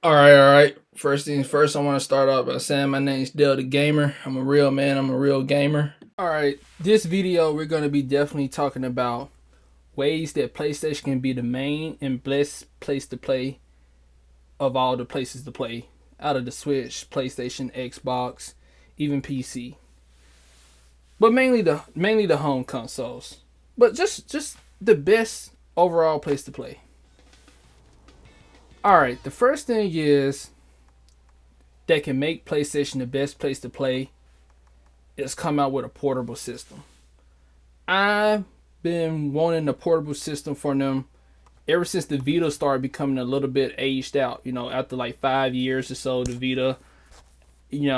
All right. First things first, I want to start off by saying my name's Dale the Gamer. I'm a real man, I'm a real gamer. Alright, this video we're going to be definitely talking about ways that PlayStation can be the main and best place to play of all the places to play. Out of the Switch, PlayStation, Xbox, even PC. But mainly the home consoles. But just the best overall place to play. Alright, the first thing is that can make PlayStation the best place to play is come out with a portable system. I've been wanting a portable system for them ever since the Vita started becoming a little bit aged out. After like 5 years or so, the Vita, when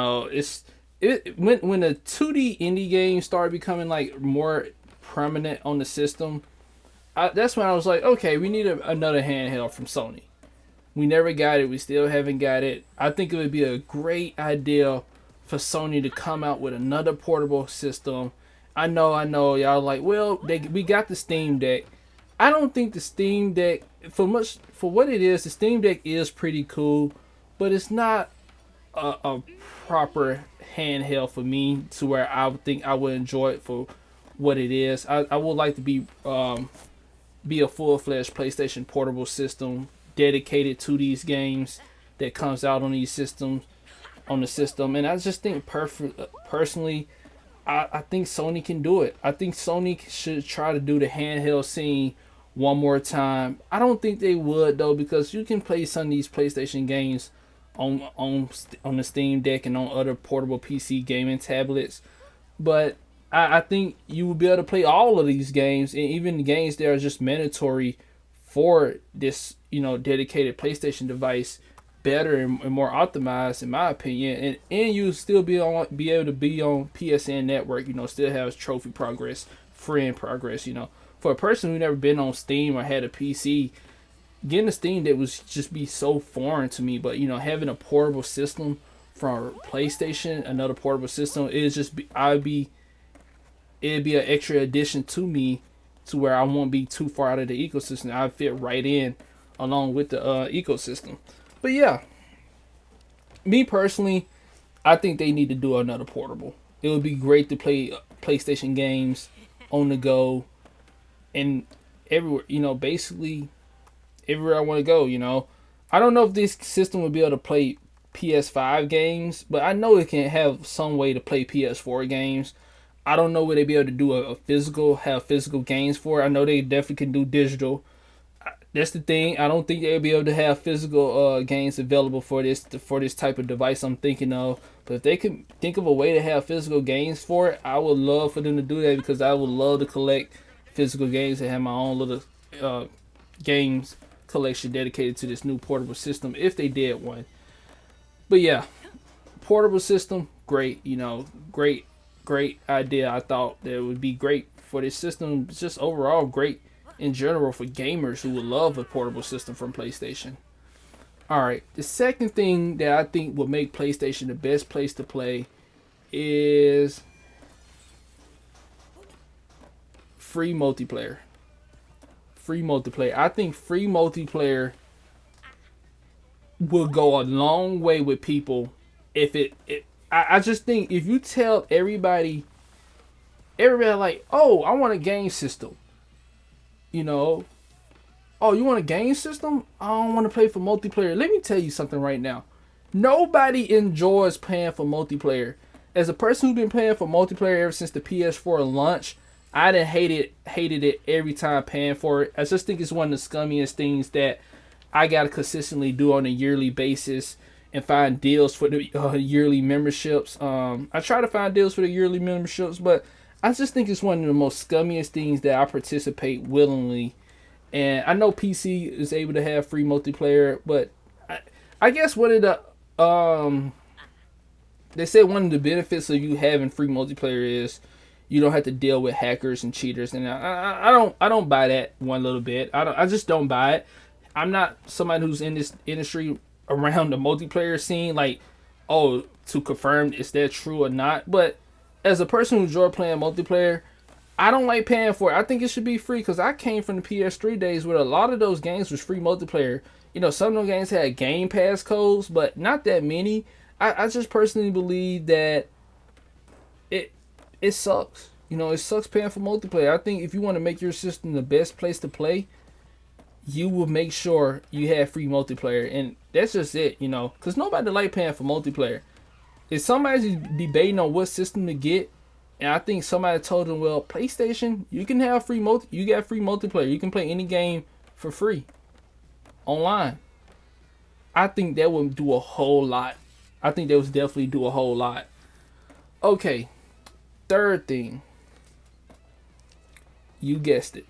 the 2D indie games started becoming like more prominent on the system. That's when I was like, okay, we need another handheld from Sony. We never got it. We still haven't got it. I think it would be a great idea for Sony to come out with another portable system. I know, y'all like, well, we got the Steam Deck. I don't think the Steam Deck, for what it is, the Steam Deck is pretty cool, but it's not a proper handheld for me to where I would think I would enjoy it for what it is. I would like to be a full-fledged PlayStation portable system dedicated to these games that comes out on these systems on the system. And I just think personally, I think Sony can do it. I think Sony should try to do the handheld scene one more time. I don't think they would though, because you can play some of these PlayStation games on the Steam Deck and on other portable PC gaming tablets, but I think you will be able to play all of these games, and even the games that are just mandatory for this dedicated PlayStation device better and more optimized, in my opinion. And you still be able to be on PSN network, still have trophy progress, friend progress. For a person who never been on Steam or had a PC, getting a Steam that would just be so foreign to me. But having a portable system from PlayStation, another portable system, it'd be an extra addition to me, to where I won't be too far out of the ecosystem. I fit right in along with the ecosystem. But yeah, me personally, I think they need to do another portable. It would be great to play PlayStation games on the go and everywhere. Basically everywhere I want to go. I don't know if this system would be able to play PS5 games, but I know it can have some way to play PS4 games. I don't know where they be able to do have physical games for it. I know they definitely can do digital. That's the thing. I don't think they'll be able to have physical games available for this type of device I'm thinking of. But if they can think of a way to have physical games for it, I would love for them to do that, because I would love to collect physical games and have my own little games collection dedicated to this new portable system if they did one. But yeah, portable system, great. Great idea. I thought that it would be great for this system. It's just overall great in general for gamers who would love a portable system from PlayStation. Alright, the second thing that I think would make PlayStation the best place to play is free multiplayer. Free multiplayer. I think free multiplayer will go a long way with people if I just think if you tell everybody like, oh, I want a game system. Oh, you want a game system? I don't want to play for multiplayer. Let me tell you something right now. Nobody enjoys playing for multiplayer. As a person who's been playing for multiplayer ever since the PS4 launch, I done hated it every time paying for it. I just think it's one of the scummiest things that I gotta consistently do on a yearly basis, and find deals for the yearly memberships. I try to find deals for the yearly memberships, but I just think it's one of the most scummiest things that I participate willingly. And I know PC is able to have free multiplayer, but I guess one of the they said one of the benefits of you having free multiplayer is you don't have to deal with hackers and cheaters, and I don't buy that one little bit. I just don't buy it. I'm not somebody who's in this industry around the multiplayer scene, like, oh, to confirm is that true or not. But as a person who enjoy playing multiplayer, I don't like paying for it. I think it should be free, because I came from the PS3 days where a lot of those games was free multiplayer. Some of those games had Game Pass codes, but not that many. I just personally believe that it it sucks. It sucks paying for multiplayer. I think if you want to make your system the best place to play, you will make sure you have free multiplayer, and that's just it. Because nobody like paying for multiplayer. If somebody's debating on what system to get, and I think somebody told them, well, PlayStation, you can have you got free multiplayer. You can play any game for free online. I think that would do a whole lot. I think that would definitely do a whole lot. Okay, third thing. You guessed it.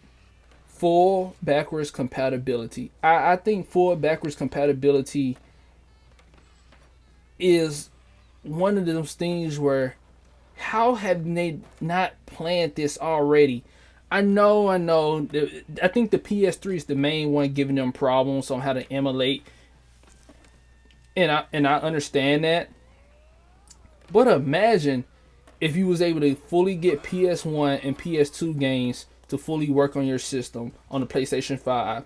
Full backwards compatibility. I think full backwards compatibility is one of those things where how have they not planned this already? I know. I think the PS3 is the main one giving them problems on how to emulate, and I understand that. But imagine if you was able to fully get PS1 and PS2 games to fully work on your system on the PlayStation 5,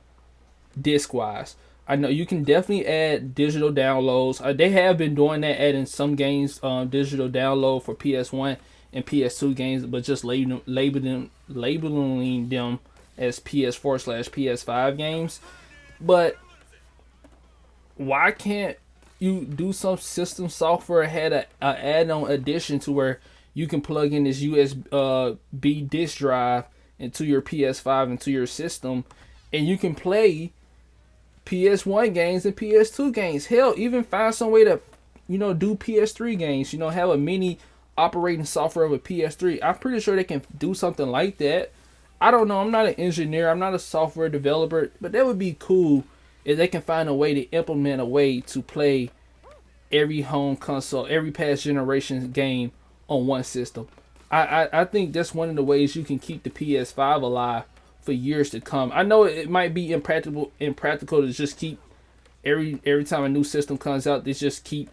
disc wise. I know you can definitely add digital downloads. They have been doing that, adding some games digital download for PS1 and PS2 games, but just labeling them as PS4/PS5 games. But why can't you do some system software had a add-on addition to where you can plug in this USB disk drive into your PS5 into your system, and you can play PS1 games and PS2 games. Hell, even find some way to, do PS3 games. Have a mini operating software of a PS3. I'm pretty sure they can do something like that. I don't know. I'm not an engineer. I'm not a software developer, but that would be cool if they can find a way to implement a way to play every home console, every past generation's game on one system. I think that's one of the ways you can keep the PS5 alive for years to come. I know it might be impractical to just keep every time a new system comes out, they just keep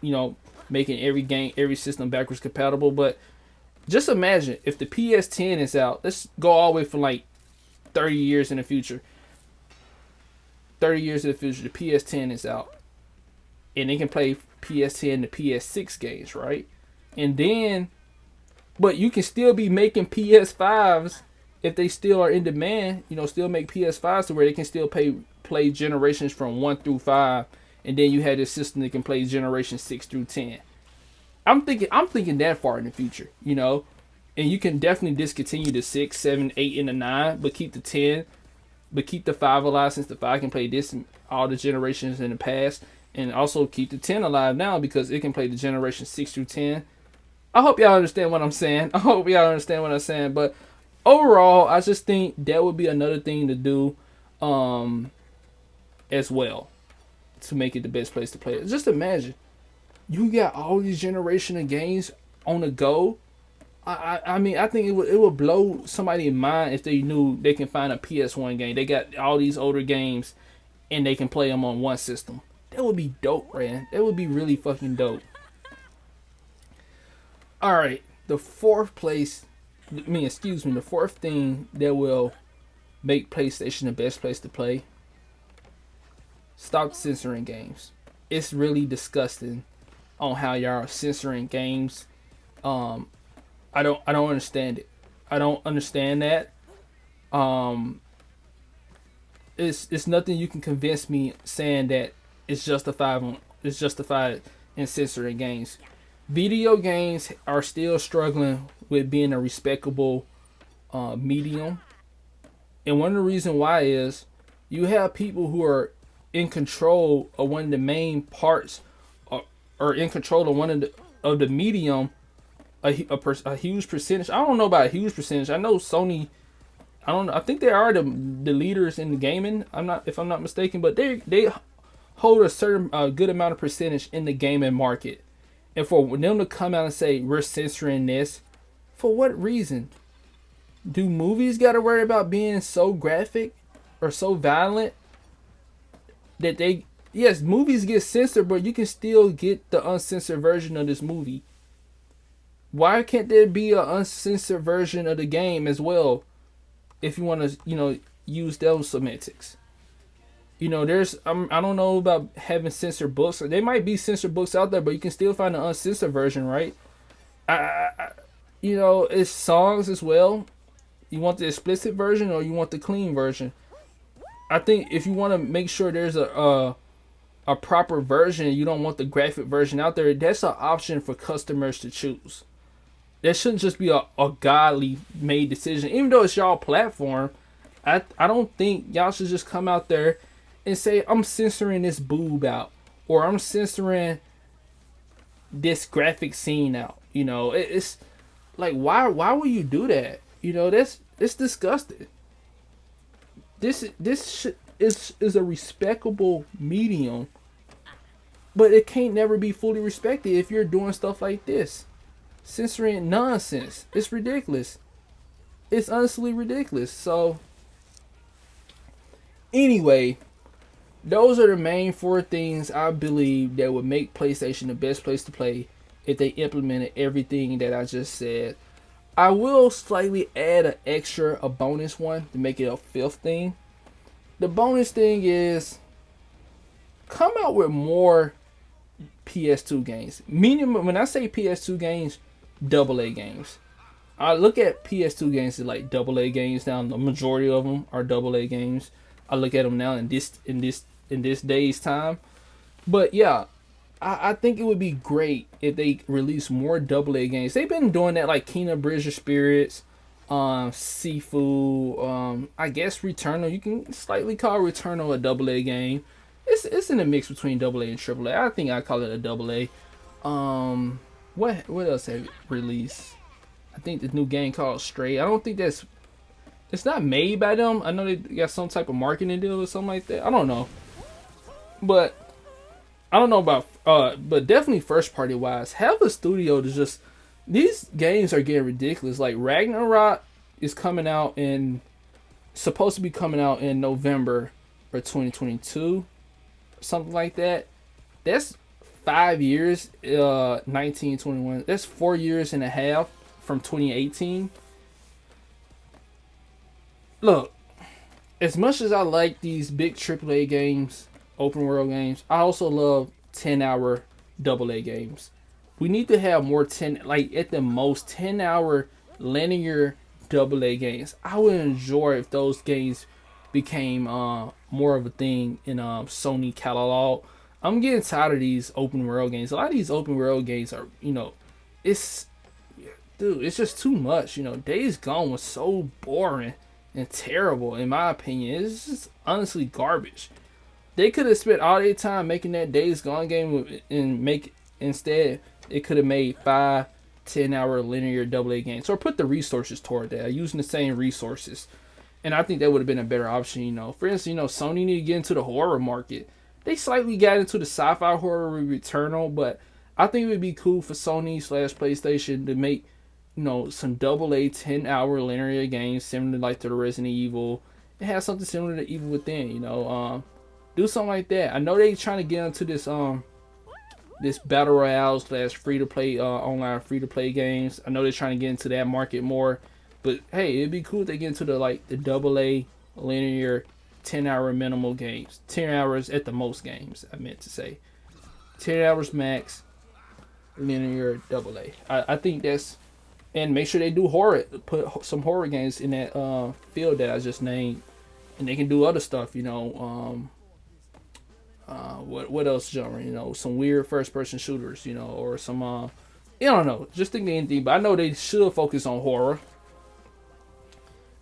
making every system backwards compatible. But just imagine if the PS10 is out. Let's go all the way from like 30 years in the future. 30 years in the future, the PS10 is out, and they can play PS10 to PS6 games, right? And then, but you can still be making PS5s if they still are in demand. Still make PS5s to where they can still play generations from 1 through 5, and then you have this system that can play generations 6 through 10. I'm thinking that far in the future, and you can definitely discontinue the 6, 7, 8, and the 9, but keep the 10, but keep the 5 alive, since the 5 can play this all the generations in the past, and also keep the 10 alive now because it can play the generation 6 through 10. I hope y'all understand what I'm saying. But overall, I just think that would be another thing to do as well to make it the best place to play it. Just imagine you got all these generation of games on the go. I mean, I think it would blow somebody's mind if they knew they can find a PS1 game. They got all these older games and they can play them on one system. That would be dope, man. That would be really fucking dope. All right, the fourth thing that will make PlayStation the best place to play. Stop censoring games. It's really disgusting on how y'all are censoring games. I don't understand it. I don't understand that. It's nothing you can convince me saying that it's justified in censoring games. Video games are still struggling with being a respectable medium, and one of the reasons why is you have people who are in control of one of the main parts, or in control of one of the medium, a huge percentage. I don't know about a huge percentage. I know Sony. I don't know. I think they are the leaders in the gaming. If I'm not mistaken, but they hold a certain good amount of percentage in the gaming market. And for them to come out and say we're censoring this, for what reason? Do movies got to worry about being so graphic or so violent that yes, movies get censored, but you can still get the uncensored version of this movie. Why can't there be an uncensored version of the game as well? If you want to, use those semantics. There's I don't know about having censored books. There might be censored books out there, but you can still find an uncensored version, right? It's songs as well. You want the explicit version or you want the clean version? I think if you want to make sure there's a proper version, you don't want the graphic version out there. That's an option for customers to choose. That shouldn't just be a godly made decision. Even though it's y'all platform, I don't think y'all should just come out there and say I'm censoring this boob out or I'm censoring this graphic scene out. It's like why would you do that? It's disgusting. This is a respectable medium, but it can't never be fully respected if you're doing stuff like this. Censoring nonsense. It's ridiculous. It's honestly ridiculous. So anyway, those are the main four things I believe that would make PlayStation the best place to play if they implemented everything that I just said. I will slightly add a bonus one to make it a fifth thing. The bonus thing is come out with more PS2 games. Meaning, when I say PS2 games, AA games. I look at PS2 games as like AA games now. The majority of them are AA games. I look at them now in this day's time. But yeah, I think it would be great if they release more AA games. They've been doing that, like Kena Bridge of Spirits, Sifu, I guess Returnal. You can slightly call Returnal a AA game. It's in a mix between AA and AAA. I think I call it a AA. What else have released? I think the new game called Stray. I don't think it's not made by them. I know they got some type of marketing deal or something like that. I don't know, but I don't know about but definitely first party wise, have a studio to just, these games are getting ridiculous. Like Ragnarok is supposed to be coming out in November for 2022, something like that. That's 5 years, 1921. That's 4 years and a half from 2018. Look, as much as I like these big AAA games, open world games, I also love 10-hour AA games. We need to have more like at the most 10-hour linear AA games. I would enjoy if those games became more of a thing in Sony catalog. I'm getting tired of these open world games. A lot of these open world games are, it's just too much. Days Gone was so boring and terrible in my opinion. It's just honestly garbage. They could have spent all their time making that Days Gone game and instead it could have made 5-10 hour linear AA games, or put the resources toward that, using the same resources. And I think that would have been a better option. For instance, Sony need to get into the horror market. They slightly got into the sci-fi horror with Returnal, but I think it would be cool for Sony/PlayStation to make, some AA 10-hour linear games similar to the Resident Evil. It has something similar to Evil Within. Do something like that. I know they trying to get into this battle royale / free to play online free to play games. I know they're trying to get into that market more. But hey, it'd be cool if they get into the AA linear 10-hour minimal games. 10 hours at the most games, I meant to say. 10 hours max linear AA. I think that's, and make sure they do horror. Put some horror games in that field that I just named. And they can do other stuff, what else genre? Some weird first person shooters, or some I don't know. Just think of anything, but I know they should focus on horror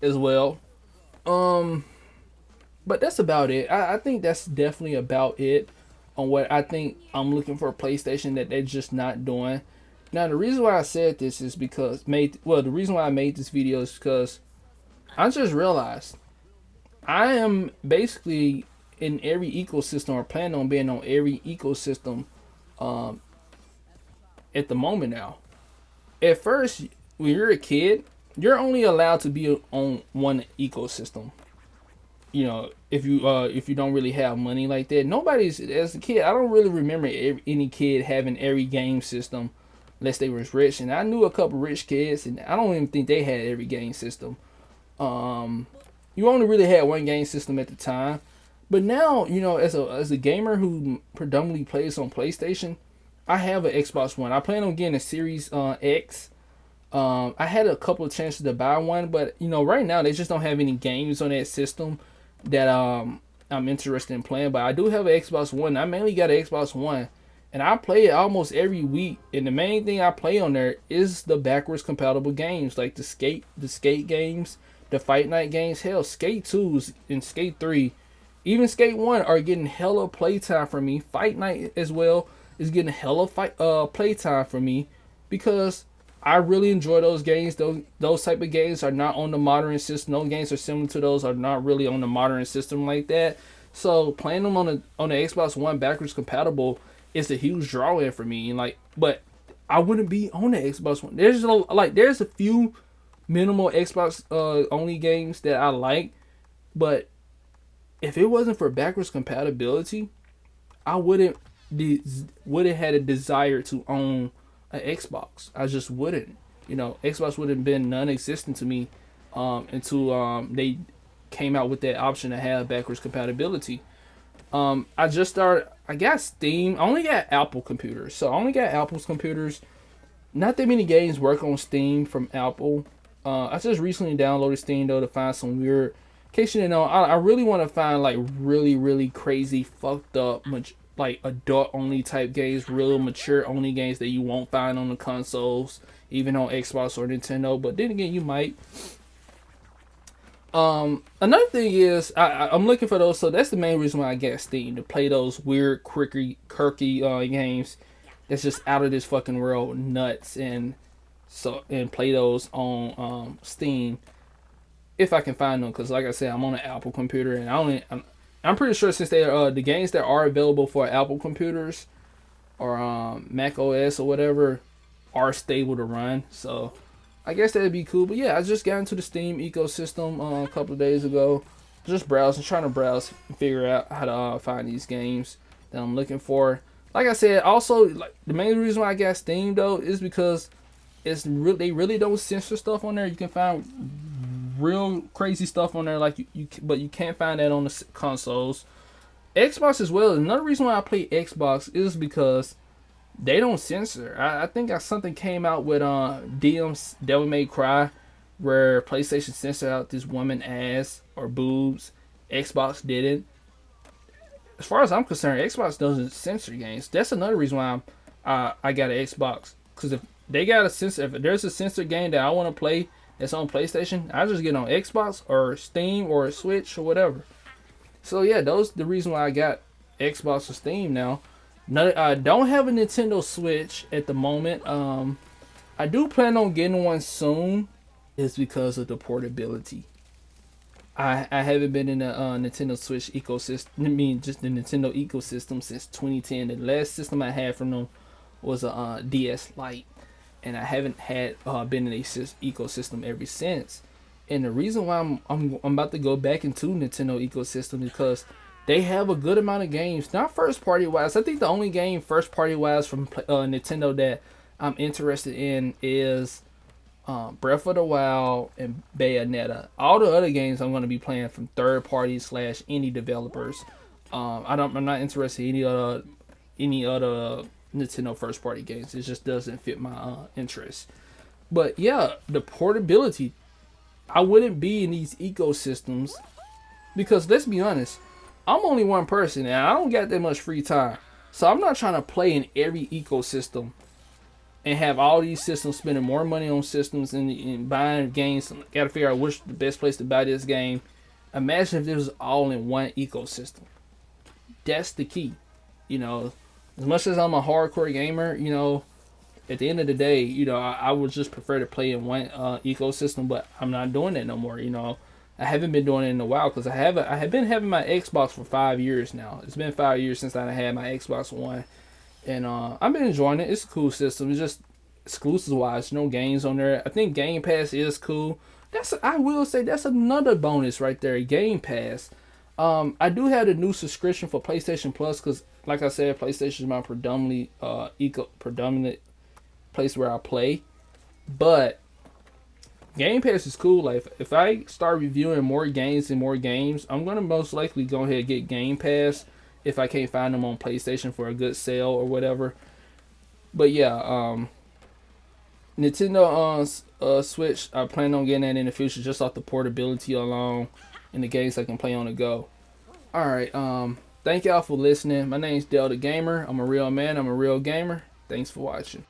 as well. But that's about it. I think that's definitely about it on what I think I'm looking for a PlayStation that they're just not doing. Now the reason why I said this is because the reason why I made this video is because I just realized I am basically in every ecosystem, or plan on being on every ecosystem at the moment now. At first, when you're a kid, you're only allowed to be on one ecosystem. If you don't really have money like that. Nobody's, as a kid, I don't really remember any kid having every game system unless they was rich. And I knew a couple rich kids, and I don't even think they had every game system. You only really had one game system at the time. But now, as a gamer who predominantly plays on PlayStation, I have an Xbox One. I plan on getting a Series X. I had a couple of chances to buy one, but right now they just don't have any games on that system that I'm interested in playing. But I do have an Xbox One. I mainly got an Xbox One, and I play it almost every week. And the main thing I play on there is the backwards compatible games, like the skate games, the Fight Night games. Hell, Skate 2 and Skate 3, even Skate 1 are getting hella playtime from me. Fight Night as well is getting hella playtime from me because I really enjoy those games. Those type of games are not on the modern system. Those games are similar to those are not really on the modern system like that. So playing them on the Xbox One backwards compatible is a huge draw in for me. And but I wouldn't be on the Xbox One. There's a few minimal Xbox only games that I like, but if it wasn't for backwards compatibility, I wouldn't had a desire to own an Xbox. I just wouldn't. Xbox would have been non-existent to me until they came out with that option to have backwards compatibility. I just started. I got Steam. I only got Apple computers, so I only got Apple's computers. Not that many games work on Steam from Apple. I just recently downloaded Steam though to find some weird. In case you didn't know, I really want to find like really really crazy fucked up much like adult only type games, real mature only games that you won't find on the consoles, even on Xbox or Nintendo. But then again, you might. Another thing is I'm looking for those, so that's the main reason why I get Steam to play those weird, quirky games that's just out of this fucking world, nuts, and play those on Steam if I can find them. Because like I said, I'm on an Apple computer, and I'm pretty sure since they are the games that are available for Apple computers or Mac OS or whatever are stable to run. So I guess that'd be cool. But yeah, I just got into the Steam ecosystem a couple of days ago. Just browsing, trying to browse and figure out how to find these games that I'm looking for. Like I said, also like the main reason why I got Steam though is because they really don't censor stuff on there. You can find real crazy stuff on there, like but you can't find that on the consoles. Xbox as well. Another reason why I play Xbox is because they don't censor. I think something came out with DM's Devil May Cry, where PlayStation censored out this woman ass or boobs. Xbox didn't. As far as I'm concerned, Xbox doesn't censor games. That's another reason why I got an Xbox. Because if they got a censor, if there's a censored game that I want to play that's on PlayStation, I just get on Xbox or Steam or Switch or whatever. So yeah, those the reason why I got Xbox or Steam now. No, I don't have a Nintendo Switch at the moment. I do plan on getting one soon. It's because of the portability. I haven't been in the Nintendo Switch ecosystem. I mean, just the Nintendo ecosystem since 2010. The last system I had from them was a DS Lite, and I haven't had been in a ecosystem ever since. And the reason why I'm about to go back into Nintendo ecosystem is because they have a good amount of games, not first party wise. I think the only game first party wise from Nintendo that I'm interested in is Breath of the Wild and Bayonetta. All the other games I'm going to be playing from third party / indie developers. I'm not interested in any other Nintendo first party games. It just doesn't fit my interest. But yeah, the portability. I wouldn't be in these ecosystems because let's be honest, I'm only one person and I don't got that much free time. So I'm not trying to play in every ecosystem and have all these systems spending more money on systems and buying games. Got to figure out which the best place to buy this game. Imagine if this was all in one ecosystem. That's the key. As much as I'm a hardcore gamer, at the end of the day, I would just prefer to play in one ecosystem, but I'm not doing that no more. I haven't been doing it in a while because I have been having my Xbox for 5 years now. It's been 5 years since I had my Xbox One, and I've been enjoying it. It's a cool system. It's just exclusive wise, no games on there. I think Game Pass is cool. I will say that's another bonus right there. Game Pass. I do have a new subscription for PlayStation Plus because, like I said, PlayStation is my predominant place where I play. But Game Pass is cool. Like if I start reviewing more games and more games, I'm gonna most likely go ahead and get Game Pass if I can't find them on PlayStation for a good sale or whatever. But yeah, Nintendo Switch, I plan on getting that in the future just off the portability alone and the games I can play on the go. All right, thank y'all for listening. My name's Delta Gamer. I'm a real man. I'm a real gamer. Thanks for watching.